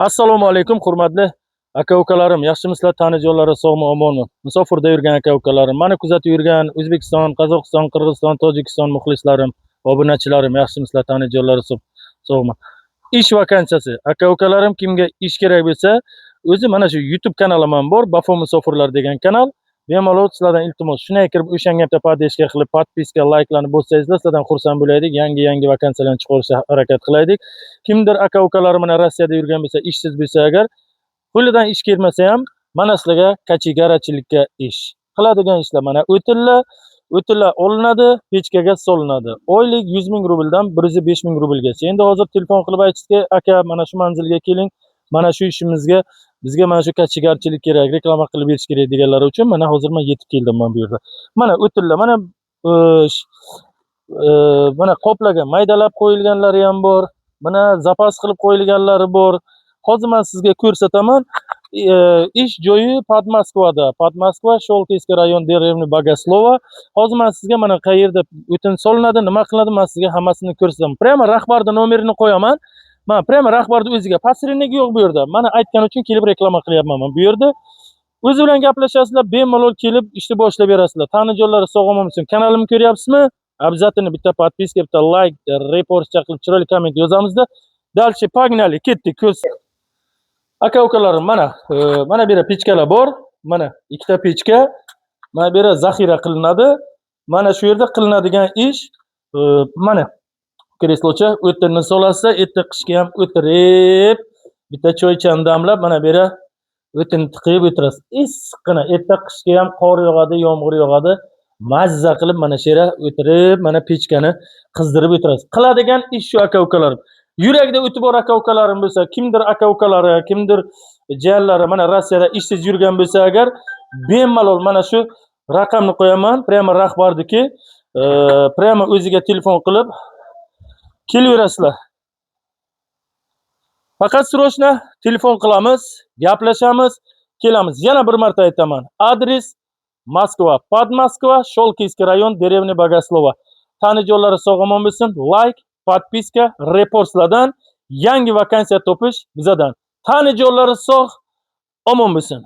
Assalomu alaykum, hurmatli aka-ukalarim. Yaxshimisizlar? Tanijo'lari sog'mi, omonmi? Musofirda yurgan aka-ukalarim, meni kuzatib yurgan O'zbekiston, Qozog'iston, Qirg'iziston, Tojikiston muxlislarim, obunachilarim, yaxshimisizlar? Tanijo'lari sog'mi? Ish vakansiyasi. Aka-ukalarim, kimga ish kerak bo'lsa, o'zi mana shu YouTube kanalim ham bor, Bafo Musofirlar degan kanal. Bemalol sizlardan iltimos, shunga kirib o'shanga podpishka qilib, podpiska, layklarni bossangiz, sizlardan xursand bo'laydik. Yangi vakansiyalarni chiqarishga harakat qilaylik. Kimdir aka-ukalar mana Rossiyada yurgan bo'lsa, ishsiz bo'lsa agar, qo'lidan ish kelmasa ham, mana sizlarga kachigarachilikka ish. Qiladigan ishlar mana o'tinlar olinadi, pechkaga solinadi. Oylik 100 ming rubldan 105 ming rublgacha. Endi hozir telefon qilib aytishdi, aka, mana shu manzilga keling, mana shu ishimizga bizga mana shu kachigarchilik kerak, reklama qilib berish kerak deganlar uchun mana hozir men yetib keldim men bu yerda. Mana o'tinlar, mana qoplagan, maydalab qo'yilganlari ham bor. Mana zapas qilib qo'yilganlari bor. Hozir men sizga ko'rsataman. Ish joyi Podmoskvada. Podmoskva, Sholkiyskiy rayon, Derevni Bogoslova. Hozir men sizga mana qayerda o'tin solinadi, nima qilinadi, men sizga hammasini ko'rsataman. Prямо rahbarning nomerini qo'yaman. Men prямо rahbarning o'ziga посредник yo'q bu yerda. Mana aytgan uchun kelib reklama qilyapman men bu yerda. O'zi bilan gaplashasizlar, bemalol kelib ishni boshlab berasizlar. Tanijo'lari sog'omimsin. Kanalimni ko'ryapsizmi? Обязательно bitta podpiska, bitta like, repost qilib, chiroyli komment yozamizda. Dalchi pogнали, ketdik. Ko'z aka-ukalarim, mana bu yerda pechkalar bor. Mana ikkita pechka. Mana bu yerda zaxira qilinadi. Mana shu yerda qilinadigan ish mana kreslocha o'tinni solasizlar, erta qishga ham o'tirib, bitta choychani damlab, mana bu yerda o'tin tiqib o'tirasiz. Issiqqina, erta qishga ham qor yog'adi, yomg'ir yog'adi. Mazza qilib mana shu yerda o'tirib, mana pechkani qizdirib o'tirasiz. Qiladigan ish shu aka-ukalarim. Yurakda o'tib bor aka-ukalarim bo'lsa, kimdir aka-ukalari, kimdir jiyanlari mana Rossiyada ishsiz yurgan bo'lsa agar, bemalol mana shu raqamni qo'yaman, prямо rahbarniki, prямо o'ziga telefon qilib kelaverasizlar. Faqat srochna telefon qilamiz, gaplashamiz, kelamiz. Yana bir marta aytaman. Adres Moskva, Podmoskva, Sholkiyskiy rayon, Derevni Bogoslova. Tanijo'lari sog'-omon bo'lsin. Like, podpiska, repostlardan yangi vakansiya topish bizadan. Tanijo'lari sog'-omon bo'lsin.